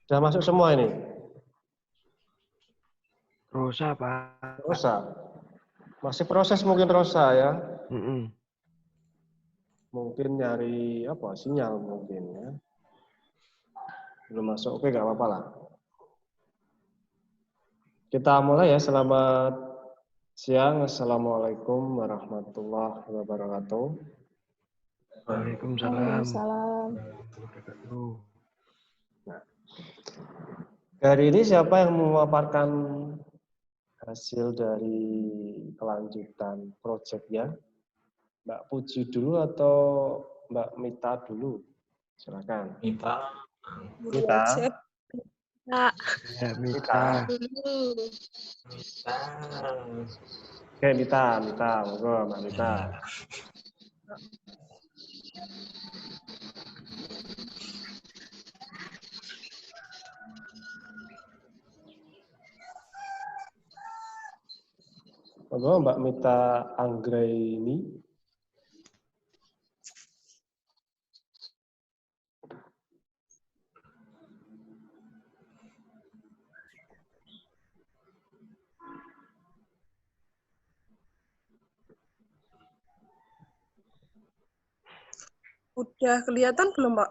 Sudah masuk semua ini? Rosa, Pak. Rosa. Masih proses mungkin Rosa ya. Mungkin nyari apa sinyal mungkin ya. Belum masuk, oke nggak apa-apa lah. Kita mulai ya. Selamat siang. Assalamualaikum warahmatullahi wabarakatuh. Waalaikumsalam. Nah, hari ini siapa yang memaparkan hasil dari kelanjutan proyeknya? Mbak Puji dulu atau Mbak Mita dulu? Silakan. Mita. Mita. Nah, Ya, Mita. Oke, Mita, monggo Mbak Mita. Monggo Mbak Mita Anggraini. udah kelihatan belum, Pak?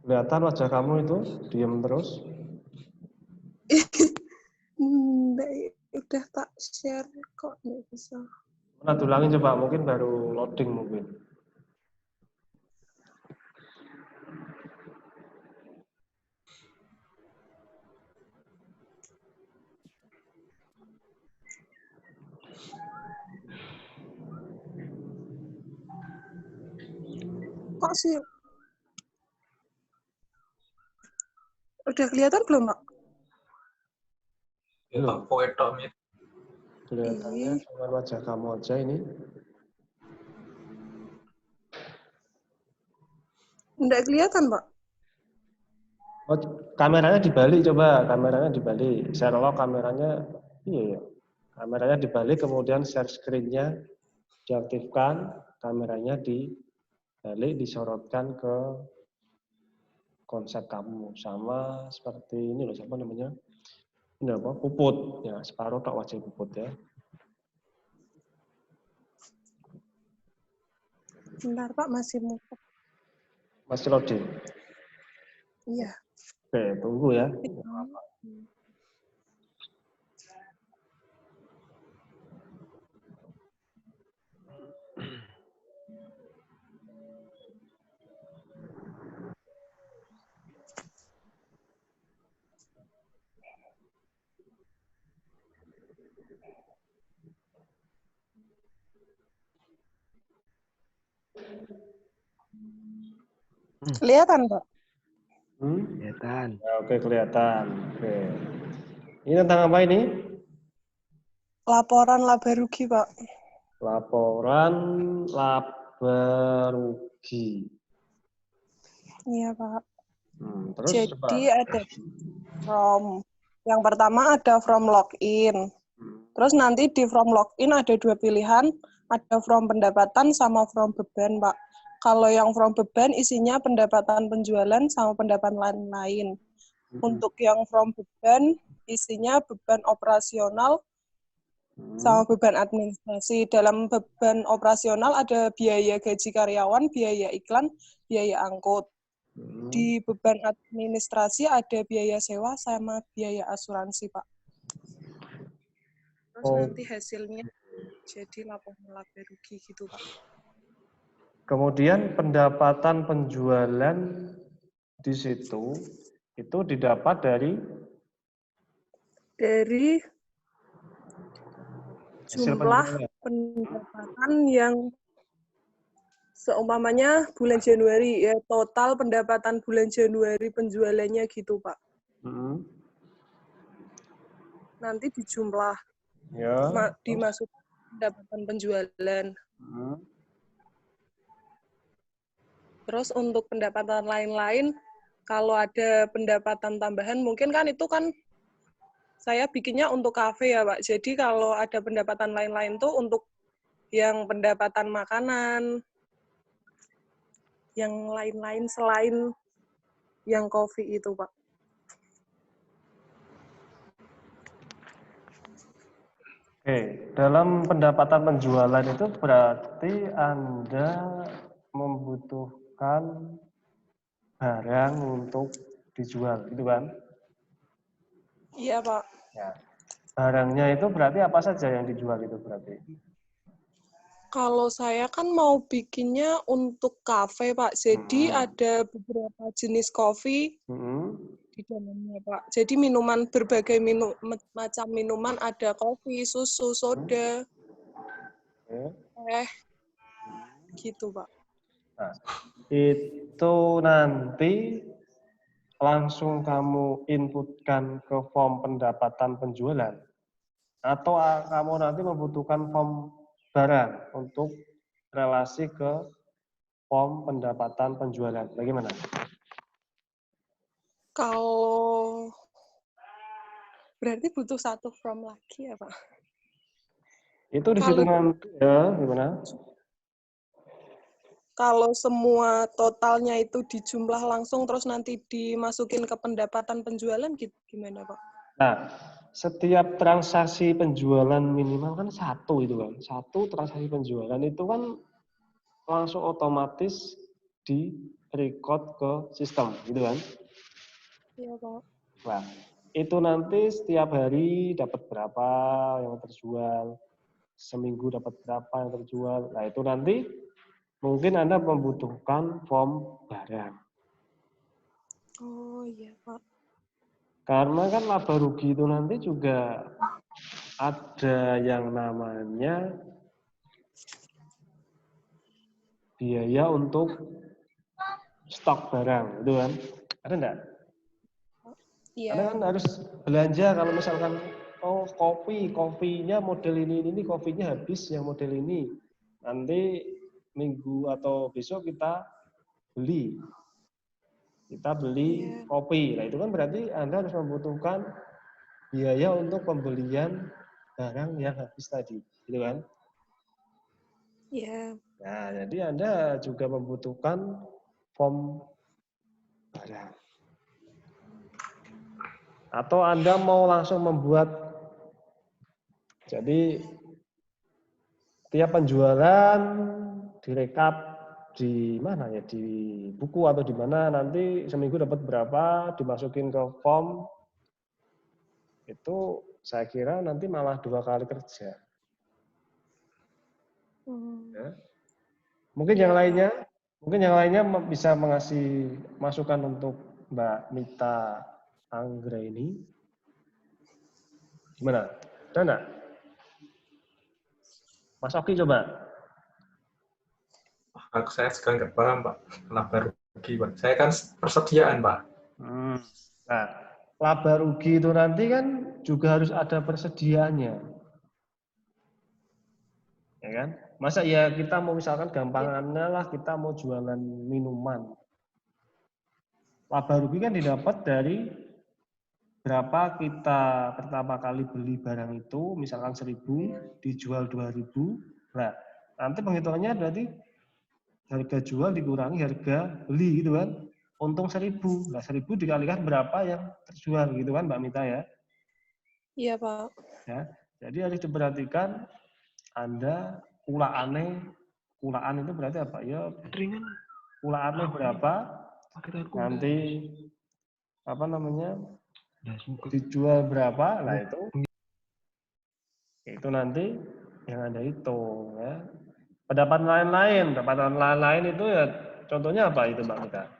Kelihatan wajah kamu itu, diam terus. Udah tak share kok nggak bisa. Mana tulangin coba, mungkin baru loading mungkin. Kok sih? Udah kelihatan belum, Pak? Aku wedok Mit. Kelihatannya cuma wajah kamu aja ini. Nggak kelihatan, Pak. Oh, kameranya dibalik coba, kameranya dibalik. Share lock kameranya, iya ya. Kameranya dibalik, kemudian share screen-nya diaktifkan, kameranya dibalik, disorotkan ke konsep kamu. Sama seperti ini loh, siapa namanya? Ini apa? Puput. Ya, separuh tak wajah Puput ya. Bentar, Pak, masih muka. Masih loading? Iya. Oke, tunggu ya. Kelihatan, Pak? Kelihatan. Ya, oke, kelihatan. Oke. Ini tentang apa ini? Laporan laba rugi, Pak. Laporan laba rugi. Iya, Pak. Terus Jadi coba. ada from. Yang pertama ada from login. Terus nanti di from login ada dua pilihan. Ada from pendapatan sama from beban, Pak. Kalau yang from beban isinya pendapatan penjualan sama pendapatan lain-lain. Untuk yang from beban isinya beban operasional sama beban administrasi. Dalam beban operasional ada biaya gaji karyawan, biaya iklan, biaya angkut. Di beban administrasi ada biaya sewa sama biaya asuransi, Pak. Terus nanti hasilnya jadi laporan laba rugi gitu, Pak. Kemudian pendapatan penjualan di situ itu didapat dari jumlah pendapatan yang seumpamanya bulan Januari, ya total pendapatan bulan Januari penjualannya gitu, Pak. Nanti dijumlah, ya. dimasuk pendapatan penjualan. Terus untuk pendapatan lain-lain, kalau ada pendapatan tambahan, mungkin kan itu kan saya bikinnya untuk kafe ya, Pak. Jadi kalau ada pendapatan lain-lain tuh untuk yang pendapatan makanan, yang lain-lain selain yang kopi itu, Pak. Oke, dalam pendapatan penjualan itu berarti Anda membutuhkan barang untuk dijual, gitu kan? Iya, Pak. Ya. Barangnya itu berarti apa saja yang dijual itu berarti? Kalau saya kan mau bikinnya untuk kafe, Pak. Jadi ada beberapa jenis kopi di dalamnya, Pak. Jadi berbagai macam minuman, ada kopi, susu, soda, teh, gitu, Pak. Nah, itu nanti langsung kamu inputkan ke form pendapatan penjualan atau kamu nanti membutuhkan form barang untuk relasi ke form pendapatan penjualan. Bagaimana? Kalau berarti butuh satu form lagi ya, Pak? Itu di situ nanti ya, gimana? Kalau semua totalnya itu dijumlah langsung terus nanti dimasukin ke pendapatan penjualan gimana, Pak? Nah, setiap transaksi penjualan minimal kan satu itu kan. Satu transaksi penjualan itu kan langsung otomatis di record ke sistem gitu kan. Iya, Pak. Nah, itu nanti setiap hari dapat berapa yang terjual, seminggu dapat berapa yang terjual. Nah, itu nanti mungkin Anda membutuhkan form barang. Oh iya, Pak. Karena kan laba rugi itu nanti juga ada yang namanya biaya untuk stok barang, itu kan? Ada enggak? Iya. Anda kan harus belanja kalau misalkan oh kopinya model ini kopinya habis yang model ini. Nanti minggu atau besok kita beli. Kita beli kopi. Nah, itu kan berarti Anda harus membutuhkan biaya untuk pembelian barang yang habis tadi, gitu kan? Iya. Nah, jadi Anda juga membutuhkan form barang. Atau Anda mau langsung membuat, jadi tiap penjualan direkap di mana ya, di buku atau di mana, nanti seminggu dapat berapa, dimasukin ke form, itu saya kira nanti malah 2 kali kerja. Ya. Mungkin yang lainnya bisa mengasih masukan untuk Mbak Mita Anggra ini. Gimana? Ada enggak? Mas Oki coba. Saya sekarang nggak paham, Pak. Laba rugi, Pak. Saya kan persediaan, Pak. Nah, laba rugi itu nanti kan juga harus ada persediaannya. Ya kan? Masa ya kita mau misalkan gampangannya lah kita mau jualan minuman. Laba rugi kan didapat dari berapa kita pertama kali beli barang itu, misalkan 1.000, dijual 2.000. Nah, nanti penghitungannya berarti harga jual dikurangi harga beli gitu kan. Untung 1.000. Nah, 1.000 dikalikan berapa yang terjual gitu kan Mbak Mita ya. Iya, Pak. Ya, jadi harus diperhatikan Anda kulaan itu berarti apa? Ya, kulaannya berapa? Nanti apa namanya? Dijual berapa? Nah, itu nanti yang Anda hitung ya. Pendapatan lain-lain itu ya contohnya apa itu Mbak Mita?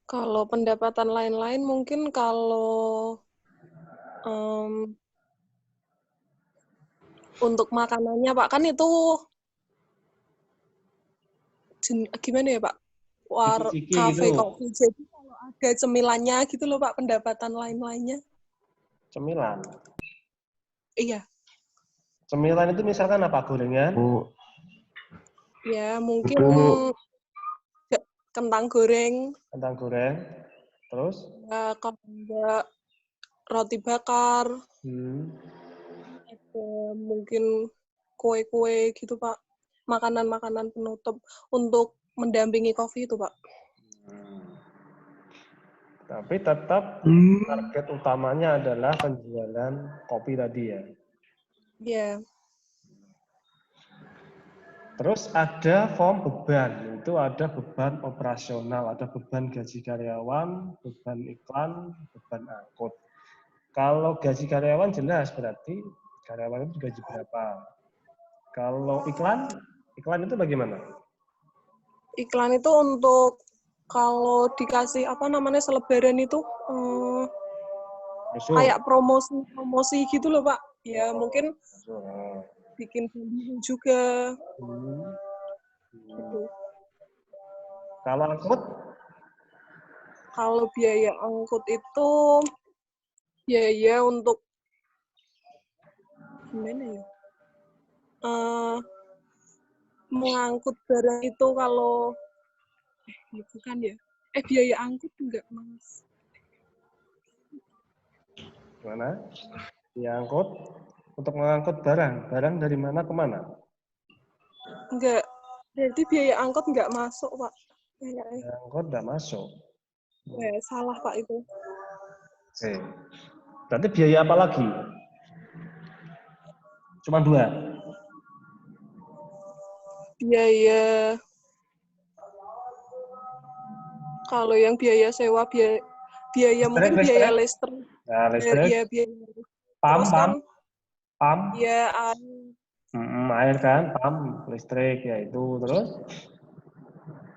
Kalau pendapatan lain-lain mungkin kalau untuk makanannya, Pak, kan itu gimana ya, Pak? Kafe gitu. kopi. Jadi kalau ada cemilannya gitu loh, Pak, pendapatan lain-lainnya. Cemilan. Iya. Cemilan itu misalkan apa? Gorengan? Ya, mungkin kentang goreng. Kentang goreng. Terus? Ya, kalau enggak roti bakar. Ada mungkin kue-kue gitu, Pak. Makanan-makanan penutup untuk mendampingi kopi itu, Pak. Tapi tetap target utamanya adalah penjualan kopi tadi ya. Iya. Terus ada form beban, itu ada beban operasional, ada beban gaji karyawan, beban iklan, beban angkut. Kalau gaji karyawan jelas berarti karyawan itu gaji berapa. Kalau iklan itu bagaimana? Iklan itu untuk kalau dikasih selebaran itu Musuh. kayak promosi gitu loh Pak. Ya mungkin Musuh. bikin bumbu juga. Gitu. Kalau angkut? Kalau biaya angkut itu biaya untuk gimana ya? Mengangkut barang itu kalau bukan ya? Biaya angkut enggak, Mas. Gimana? Diangkut untuk mengangkut barang. Barang dari mana ke mana? Enggak. Berarti biaya angkut enggak masuk, Pak. Angkut enggak masuk. Salah, Pak, itu. Oke. Berarti biaya apa lagi? Cuma 2. Biaya kalau yang biaya sewa biaya Listrik, mungkin biaya listrik. Nah, listrik. Iya, biaya. Pam. Iya, Air kan, pam, listrik ya itu terus.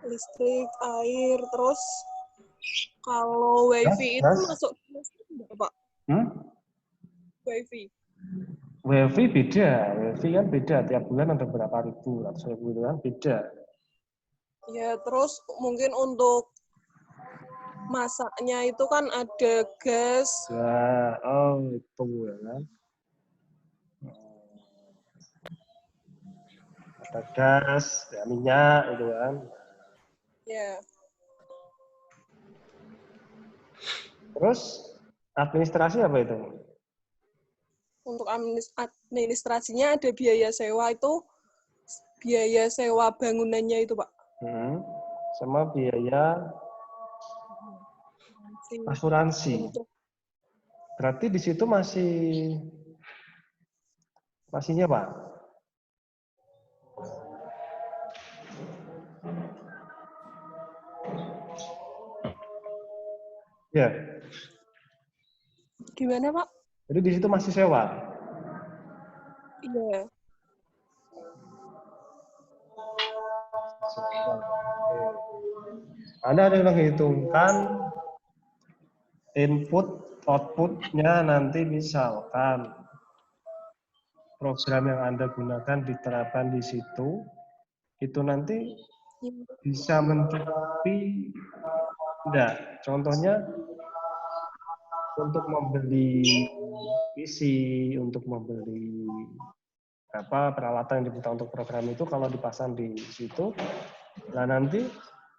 Listrik, air, terus kalau wifi itu masuk enggak, Pak? Wifi. Wifi beda, wifi kan beda, tiap bulan ada berapa ribu, ratus ribu itu kan beda. Ya, terus mungkin untuk masaknya itu kan ada gas. Ya, itu ya kan. Ada gas, ya, minyak itu kan. Ya. Terus administrasi apa itu? Untuk administrasinya ada biaya sewa itu, biaya sewa bangunannya itu, Pak. Sama biaya asuransi. Berarti di situ masihnya Pak? Ya. Gimana, Pak? Jadi di situ masih sewa? Iya. Anda ada yang menghitungkan input outputnya nanti misalkan program yang Anda gunakan diterapkan di situ, itu nanti bisa mencukupi enggak? Contohnya untuk membeli PC, untuk membeli peralatan yang dibutuhkan untuk program itu kalau dipasang di situ, nah nanti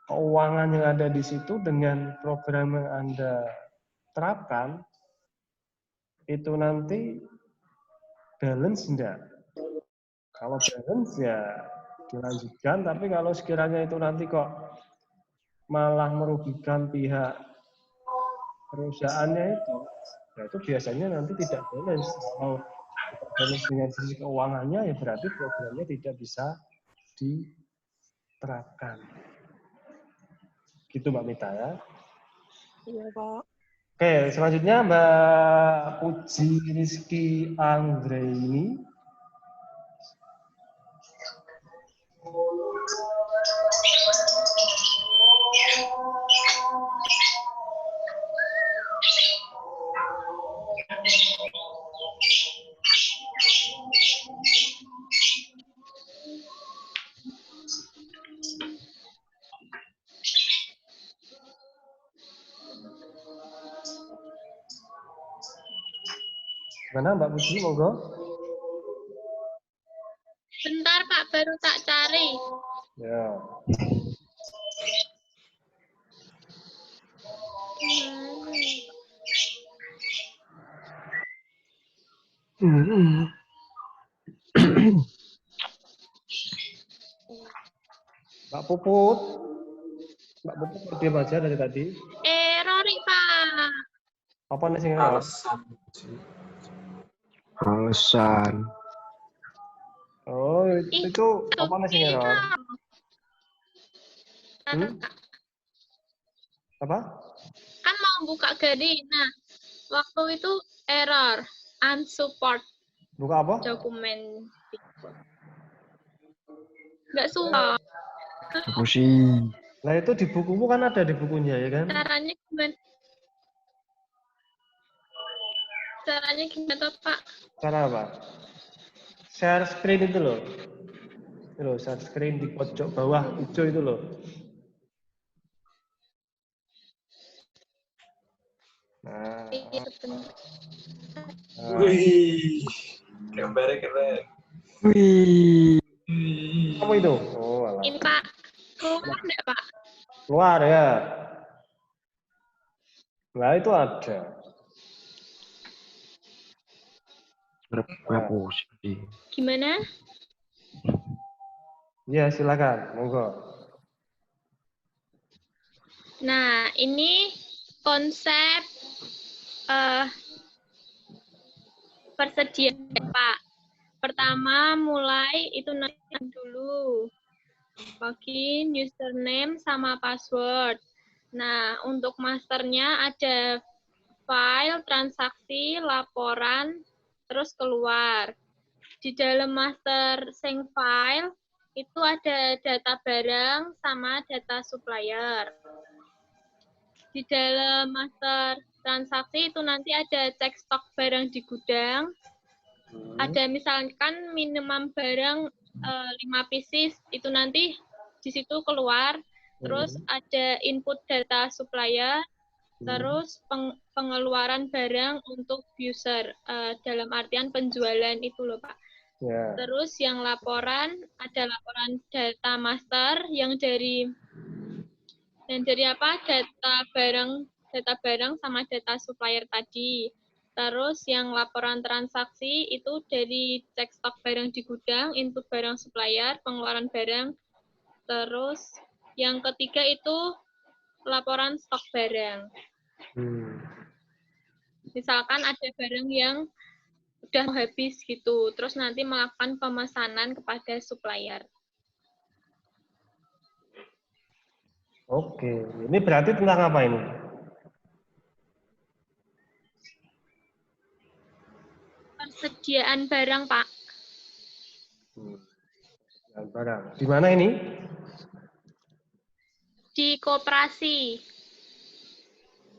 keuangan yang ada di situ dengan program yang Anda terapkan itu nanti balance enggak? Kalau balance ya dilanjutkan, tapi kalau sekiranya itu nanti kok malah merugikan pihak perusahaannya itu, ya itu biasanya nanti tidak balance. Kalau tidak balance dengan sisi keuangannya, ya berarti programnya tidak bisa diterapkan. Gitu Mbak Mita ya. Iya, Pak. Oke, selanjutnya Mbak Puji Rizky Anggraini. Mana Mbak Puji, monggo. Bentar Pak, baru tak cari. Ya. Mbak Puput diam aja dari tadi. Error Pak. Apa nih sing error? Alasan. Oh, Ih, itu apa nih sing error? Hmm? Apa? Kan mau buka galeri. Nah, waktu itu error. Unsupport Buka apa? dokumen. Nggak suka. Pusing. Nah, itu di bukumu kan ada di bukunya ya kan? Caranya gimana? Caranya gimana tuh, Pak? Cara apa? Share screen itu loh. Itu loh, share screen di pojok bawah hijau itu loh. Nah, Sebentar. nah. Wih, gambarnya keren. Wih. Kamu itu? Oh, alah. Ini, Pak. Keluar nggak, Pak? Keluar ya. Nah, itu ada. Gue pusing. Gimana? Ya, silakan. Monggo. Nah, ini konsep persediaan, Pak. Pertama, mulai itu nanti dulu. Login, username, sama password. Nah, untuk masternya ada file, transaksi, laporan, terus keluar. Di dalam master sync file, itu ada data barang sama data supplier. Di dalam master transaksi itu nanti ada cek stok barang di gudang. Ada misalkan minimum barang 5 pieces, itu nanti di situ keluar. Terus ada input data supplier, terus pengeluaran barang untuk user, dalam artian penjualan itu loh, Pak. Ya. Terus yang laporan, ada laporan data master yang dari apa? Data barang sama data supplier tadi. Terus yang laporan transaksi itu dari cek stok barang di gudang, input barang supplier, pengeluaran barang. Terus yang ketiga itu laporan stok barang. Misalkan ada barang yang udah habis gitu, terus nanti melakukan pemesanan kepada supplier. Oke, ini berarti tentang apa ini? Persediaan barang, Pak. Persediaan barang. Di mana ini? Di koperasi.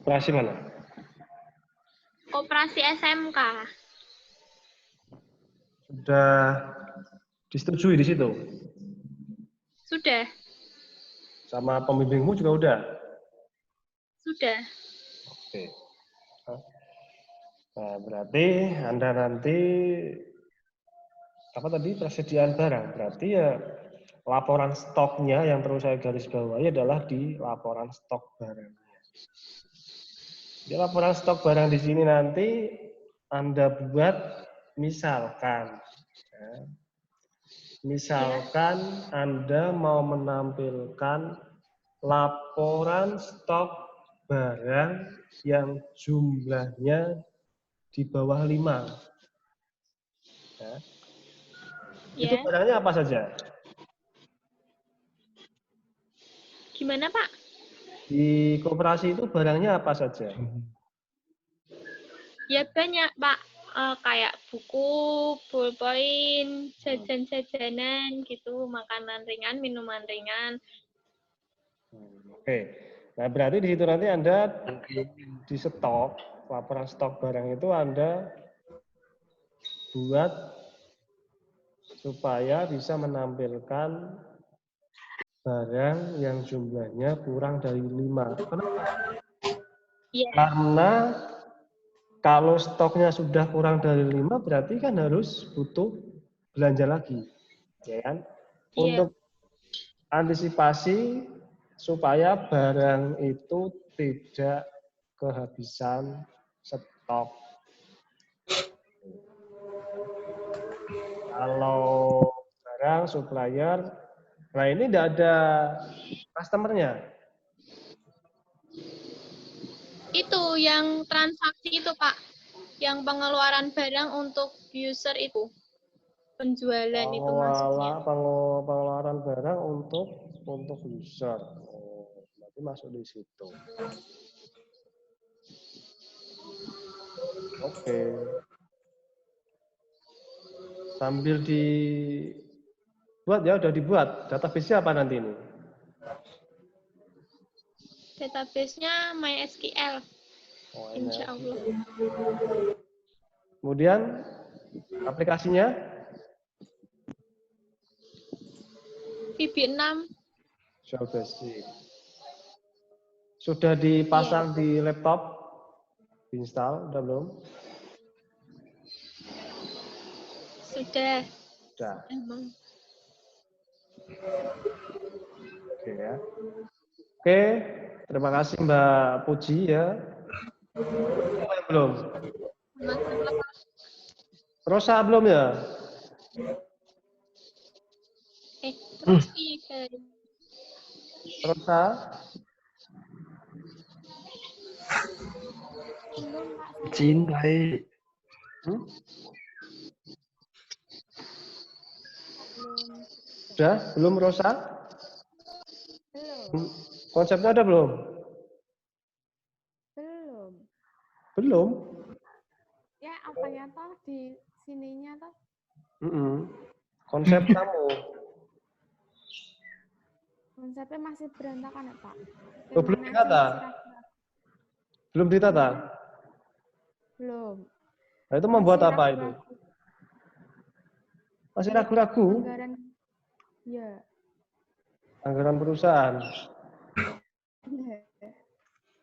Operasi mana? Koperasi SMK. Sudah disetujui di situ? Sudah. Sama pembimbingmu juga udah? Sudah. Oke. Nah, berarti Anda nanti apa tadi persediaan barang? Berarti ya laporan stoknya yang perlu saya garis bawahi adalah di laporan stok barangnya. Di laporan stok barang di sini nanti Anda buat misalkan, ya, misalkan Anda mau menampilkan laporan stok barang yang jumlahnya di bawah 5. Ya. Itu barangnya apa saja? Gimana, Pak? Di koperasi itu barangnya apa saja? Ya banyak, Pak. Kayak buku, ballpoint, jajan-jajanan gitu, makanan ringan, minuman ringan. Oke. Nah, berarti di situ nanti Anda di stok, laporan stok barang itu Anda buat supaya bisa menampilkan barang yang jumlahnya kurang dari 5. Kenapa? Iya. Karena kalau stoknya sudah kurang dari 5, berarti kan harus butuh belanja lagi. Ya kan? Iya. Untuk antisipasi supaya barang itu tidak kehabisan stok. Kalau barang supplier, nah ini tidak ada customer-nya. Itu yang transaksi itu, Pak. Yang pengeluaran barang untuk user itu. penjualan itu masuknya. Pengeluaran barang untuk user. Oh, berarti masuk di situ. Oke. Sambil dibuat ya, udah dibuat. Database-nya apa nanti ini? Database-nya MySQL. Oh, Insya Allah. Kemudian aplikasinya? VB6. Visual Basic. Sudah dipasang di laptop? Diinstal? Udah belum? Sudah. Sudah. Emang. Oke ya. Oke, terima kasih Mbak Puji ya. Belum? Rosa belum ya? Terus iya. Rosa? Cintai. Sudah? Belum Rosa? Belum. Konsepnya ada belum? Belum. Belum? Ya, apanya toh di sininya toh? Konsep kamu. Konsepnya masih berantakan ya, Pak? Oh, belum ditata? Belum ditata? Belum. Nah, itu membuat Masih apa itu? ragu-ragu. Masih ragu-ragu? Anggaran, ya. Anggaran perusahaan.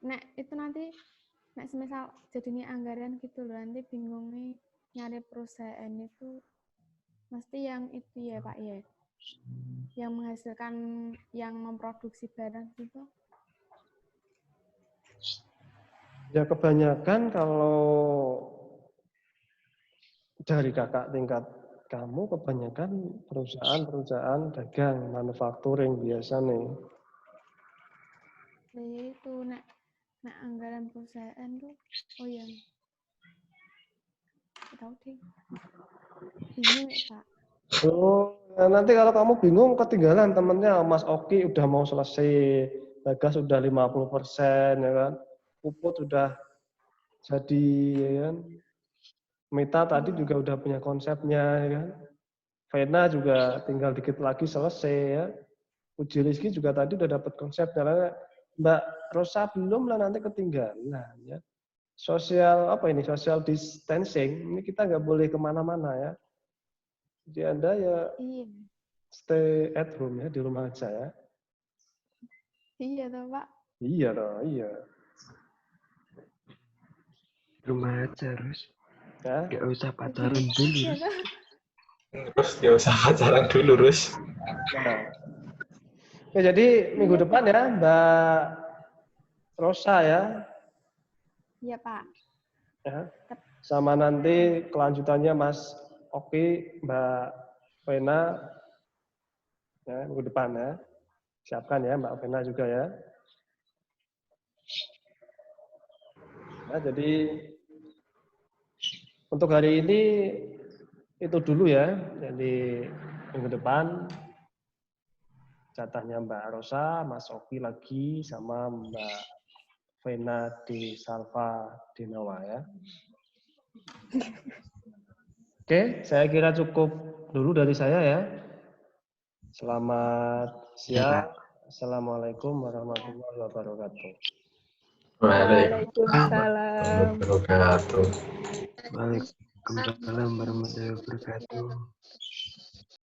Nah, itu nanti, nah semisal jadinya anggaran gitu loh, nanti bingungnya nyari perusahaan itu, mesti yang itu ya Pak ya, yang menghasilkan, yang memproduksi barang gitu. Ya kebanyakan kalau dari kakak tingkat kamu, kebanyakan perusahaan dagang, manufacturing biasa nih. Nah, itu, nah anggaran perusahaan tuh, oh yang tahu deh, bingung ya Pak. Oh, nah nanti kalau kamu bingung ketinggalan temennya Mas Oki udah mau selesai, Bagas sudah 50%, ya kan? Puput sudah jadi, ya kan? Mita tadi juga udah punya konsepnya, ya kan? Vena juga tinggal dikit lagi selesai, ya. Uji Rizky juga tadi udah dapat konsepnya. Mbak Rosa belum lah, nanti ketinggalan, ya. Social distancing, ini kita nggak boleh kemana-mana ya. Jadi Anda ya stay at home ya, di rumah aja ya. Iya toh Pak. Iya toh, iya. Rumah aja, Rus. Ya. Gak usah pacaran dulu. Iya toh. Terus gak usah pacaran dulu, Rus. Nah. Oke, jadi minggu depan ya Mbak Rosa ya. Iya Pak. Ya. Sama nanti kelanjutannya Mas Oki, Mbak Vena ya, minggu depan ya. Siapkan ya Mbak Vena juga ya. Nah, jadi untuk hari ini itu dulu ya. Jadi minggu depan jatahnya Mbak Rosa, Mas Oki lagi sama Mbak Vena di Salva Dinawa ya. Oke, saya kira cukup dulu dari saya ya. Selamat siang. Assalamualaikum warahmatullahi wabarakatuh. Waalaikumsalam warahmatullahi wabarakatuh. Waalaikumsalam warahmatullahi wabarakatuh.